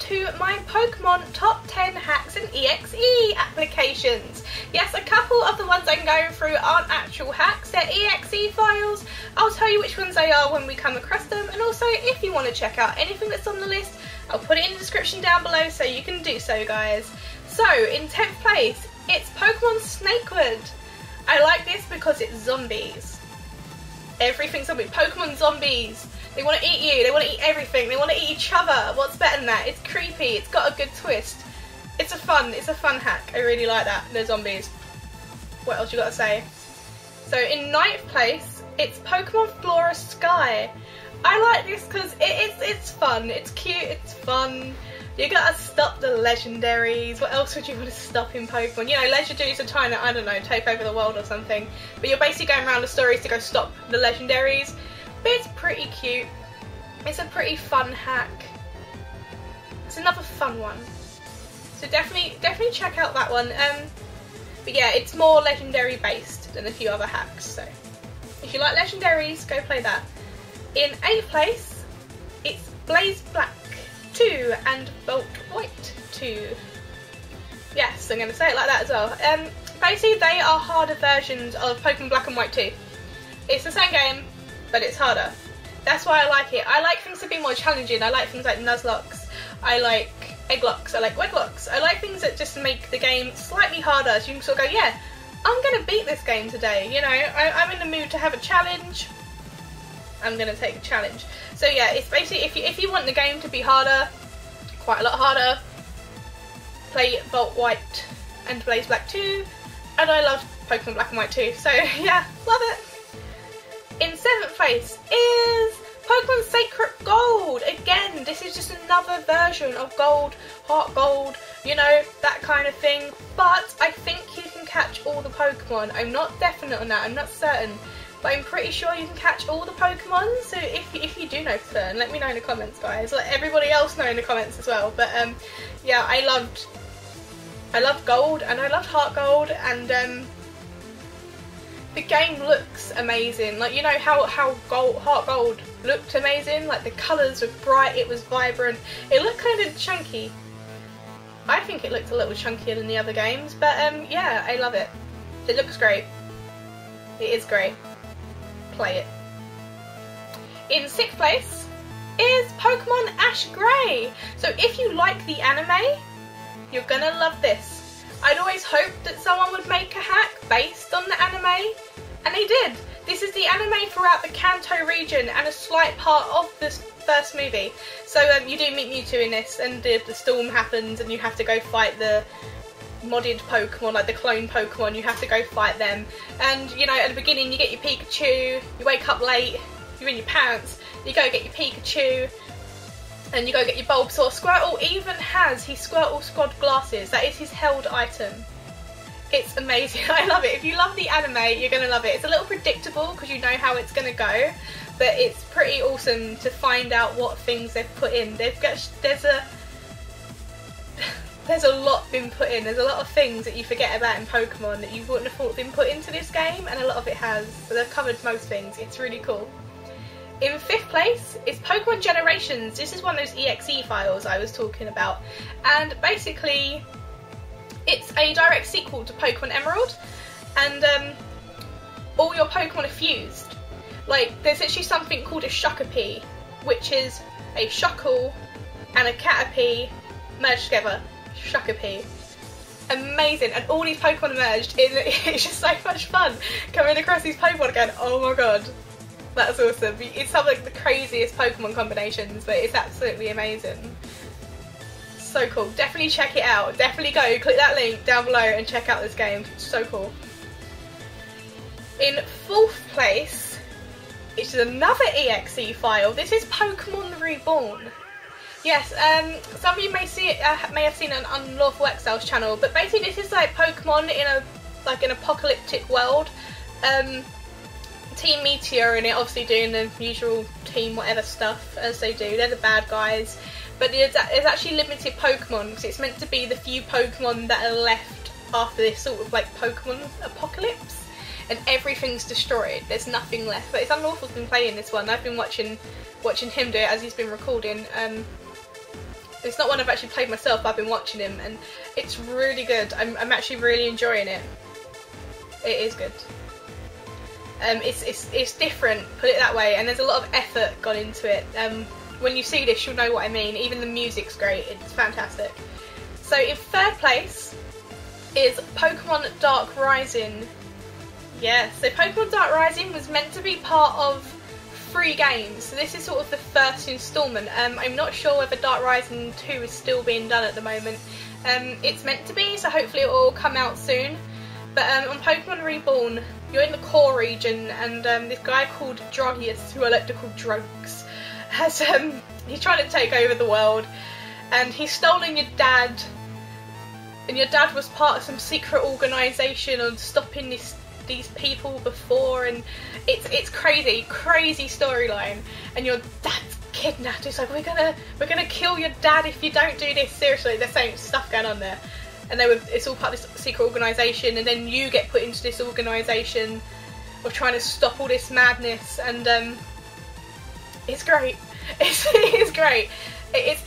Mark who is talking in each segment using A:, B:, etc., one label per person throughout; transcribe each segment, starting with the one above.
A: to my Pokemon top 10 hacks and EXE applications. Yes, a couple of the ones I'm going through aren't actual hacks, they're EXE files. I'll tell you which ones they are when we come across them, and also if you want to check out anything that's on the list, I'll put it in the description down below so you can do so, guys. So, in 10th place, it's Pokémon Snakewood. I like this because it's zombies. Everything's zombie. Pokemon zombies. They want to eat you, they want to eat everything, they want to eat each other. What's better than that? It's creepy, it's got a good twist. It's a fun hack. I really like that. They're zombies. What else you got to say? So in 9th place, it's Pokémon Flora Sky. I like this because it's fun, it's cute, it's fun. You gotta stop the legendaries. What else would you want to stop in Pokemon? You know, legendaries are trying to, I don't know, take over the world or something. But you're basically going around the stories to go stop the legendaries. But it's pretty cute. It's a pretty fun hack. It's another fun one. So definitely check out that one. But yeah, it's more legendary based than a few other hacks. So if you like legendaries, go play that. In 8th place, it's Blaze Black 2 and Bolt White 2. Yes, I'm going to say it like that as well. Basically, they are harder versions of Pokemon Black and White 2. It's the same game, but it's harder. That's why I like it. I like things to be more challenging. I like things like Nuzlocks. I like Egglocks. I like Wedlocks. I like things that just make the game slightly harder, so you can sort of go, yeah, I'm going to beat this game today. You know, I'm in the mood to have a challenge. I'm going to take a challenge. So yeah, it's basically, if you want the game to be harder, quite a lot harder, play Bolt White and Blaze Black 2, and I love Pokemon Black and White 2, so yeah, love it. In 7th place is Pokemon Sacred Gold. Again, this is just another version of Gold, Heart Gold, you know, that kind of thing, but I think you can catch all the Pokemon. I'm not definite on that, I'm not certain. But I'm pretty sure you can catch all the Pokemon, so if you do know for certain, let me know in the comments, guys. Let everybody else know in the comments as well. But yeah, I loved Gold and I loved Heart Gold, and the game looks amazing. Like, you know how Heart Gold looked amazing? Like, the colours were bright, it was vibrant, it looked kind of chunky. I think it looked a little chunkier than the other games, but yeah, I love it. It looks great. It is great. Play it. In 6th place is Pokémon Ash Gray. So if you like the anime, you're gonna love this. I'd always hoped that someone would make a hack based on the anime, and they did. This is the anime throughout the Kanto region and a slight part of this first movie. So you do meet Mewtwo in this, and the storm happens and you have to go fight the modded Pokemon, like the clone Pokemon. You have to go fight them, and you know, at the beginning you get your Pikachu, you wake up late, you're in your pants, you go get your Pikachu, and you go get your Bulbasaur. Squirtle even has his Squirtle Squad glasses. That is his held item. It's amazing. I love it. If you love the anime, you're gonna love it. It's a little predictable because you know how it's gonna go, but it's pretty awesome to find out what things they've put in. There's a lot been put in. There's a lot of things that you forget about in Pokemon that you wouldn't have thought been put into this game, and a lot of it has. So they've covered most things. It's really cool. In 5th place is Pokémon Generations. This is one of those EXE files I was talking about, and basically it's a direct sequel to Pokémon Emerald, and all your Pokemon are fused. Like, there's actually something called a Shokapee, which is a Shuckle and a Caterpie merged together. Shokapee. Amazing, and all these Pokemon emerged. It's just so much fun coming across these Pokemon again. Oh my god, that's awesome. It's some of the craziest Pokemon combinations, but it's absolutely amazing. So cool. Definitely check it out. Definitely go click that link down below and check out this game. It's so cool. In 4th place, it's another EXE file. This is Pokémon Reborn. Yes, some of you may see it, may have seen it on Unlawful Exile's channel, but basically this is like Pokemon in an apocalyptic world. Team Meteor are in it, obviously doing the usual team whatever stuff as they do. They're the bad guys, but there's actually limited Pokemon because it's meant to be the few Pokemon that are left after this sort of like Pokemon apocalypse, and everything's destroyed. There's nothing left. But it's Unlawful's been playing this one. I've been watching him do it as he's been recording. It's not one I've actually played myself, but I've been watching him, and it's really good. I'm actually really enjoying it. It is good. It's different, put it that way, and there's a lot of effort gone into it. When you see this, you'll know what I mean. Even the music's great. It's fantastic. So in third place is Pokemon Dark Rising. Yeah, so Pokemon Dark Rising was meant to be part of 3 games, so this is sort of the first instalment. I'm not sure whether Dark Rising 2 is still being done at the moment. It's meant to be, so hopefully it will all come out soon. But on Pokemon Reborn, you're in the core region, and this guy called Drogius, who I like to call Drugs, has he's trying to take over the world, and he's stolen your dad, and your dad was part of some secret organisation on stopping these people before, and it's crazy storyline, and your dad's kidnapped. It's like, we're gonna kill your dad if you don't do this. Seriously, there's so much stuff going on there, and it's all part of this secret organisation, and then you get put into this organisation of trying to stop all this madness, and it's great. It's great. It's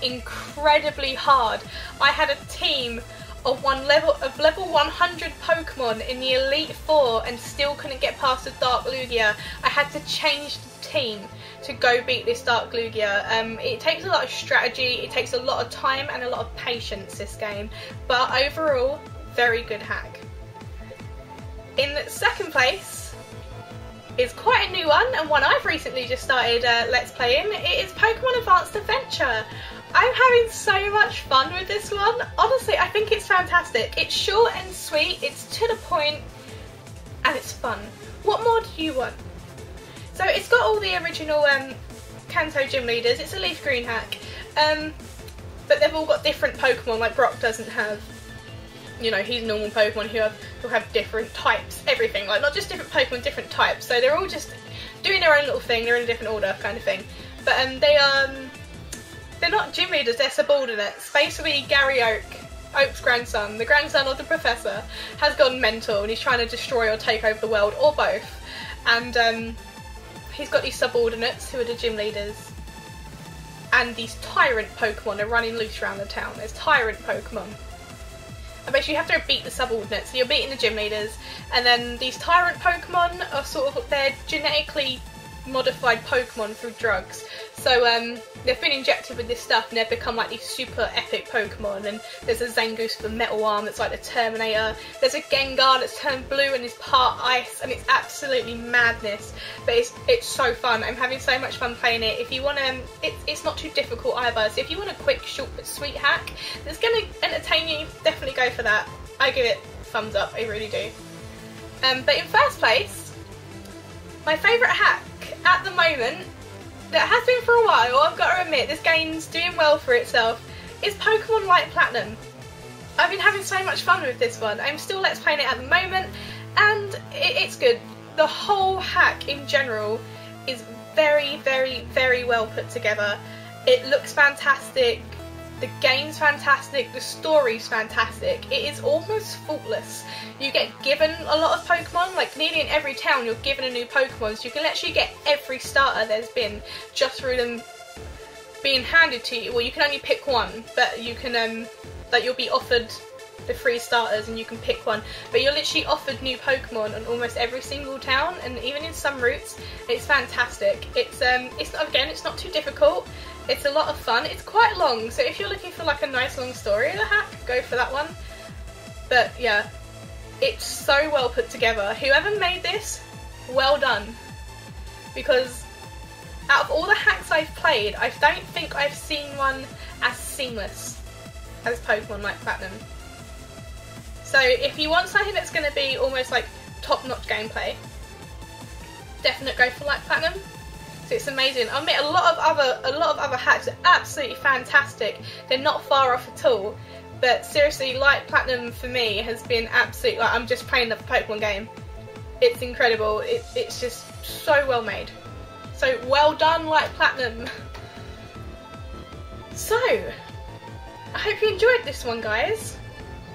A: incredibly hard. I had a team of level 100 Pokemon in the Elite Four and still couldn't get past the Dark Lugia. I had to change the team to go beat this Dark Lugia. It takes a lot of strategy, it takes a lot of time and a lot of patience, this game, but overall, very good hack. In second place is quite a new one, and one I've recently just started Let's Playing. It is Pokemon Advanced Adventure. I'm having so much fun with this one. Honestly, I think it's fantastic. It's short and sweet, it's to the point, and it's fun. What more do you want? So it's got all the original Kanto gym leaders. It's a leaf green hack, but they've all got different Pokemon. Like Brock doesn't have, you know, he's normal Pokemon who have different types, everything. Like, not just different Pokemon, different types. So they're all just doing their own little thing. They're in a different order, kind of thing. But they're not gym leaders, they're subordinates. Basically, Gary Oak's grandson, the grandson of the professor, has gone mental and he's trying to destroy or take over the world, or both. And he's got these subordinates who are the gym leaders. And these tyrant Pokemon are running loose around the town. There's tyrant Pokemon. And basically you have to beat the subordinates, so you're beating the gym leaders. And then these tyrant Pokemon are sort of, they're genetically modified Pokemon through drugs. So they've been injected with this stuff and they've become like these super epic Pokemon. And there's a Zangoose with a metal arm that's like the Terminator. There's a Gengar that's turned blue and is part ice, and it's absolutely madness. But it's so fun. I'm having so much fun playing it. If you want to, it's not too difficult either. So if you want a quick, short but sweet hack that's going to entertain you, definitely go for that. I give it thumbs up, I really do. But in first place, my favourite hack at the moment, that has been for a while, I've got to admit, this game's doing well for itself, is Pokemon White Platinum. I've been having so much fun with this one. I'm still Let's Playing it at the moment, and it's good. The whole hack in general is very well put together. It looks fantastic, the game's fantastic, the story's fantastic. It is almost faultless. You get given a lot of Pokemon, like nearly in every town you're given a new Pokemon, so you can actually get every starter there's been just through them being handed to you. Well, you can only pick one, but you can, like, you'll be offered the 3 starters and you can pick one, but you're literally offered new Pokemon on almost every single town, and even in some routes. It's fantastic. It's not too difficult. It's a lot of fun. It's quite long, so if you're looking for like a nice long story of the hack, go for that one. But yeah, it's so well put together. Whoever made this, well done. Because out of all the hacks I've played, I don't think I've seen one as seamless as Pokemon White Platinum. So if you want something that's going to be almost like top-notch gameplay, definitely go for White Platinum. So it's amazing. I admit a lot of other hacks are absolutely fantastic. They're not far off at all. But seriously, Light Platinum for me has been absolutely, like, I'm just playing the Pokemon game. It's incredible. It's just so well made. So well done, Light Platinum. So I hope you enjoyed this one, guys.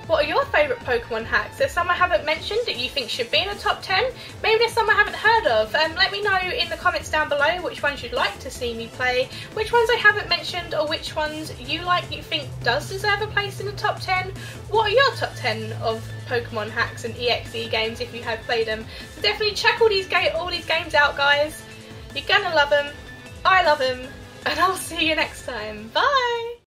A: What are your favourite Pokemon hacks? There's some I haven't mentioned that you think should be in the top 10. Maybe there's some I haven't heard of. Let me know in the comments down below which ones you'd like to see me play, which ones I haven't mentioned, or which ones you think does deserve a place in the top 10. What are your top 10 of Pokemon hacks and EXE games if you have played them? So definitely check all these games out, guys. You're gonna love them. I love them. And I'll see you next time. Bye!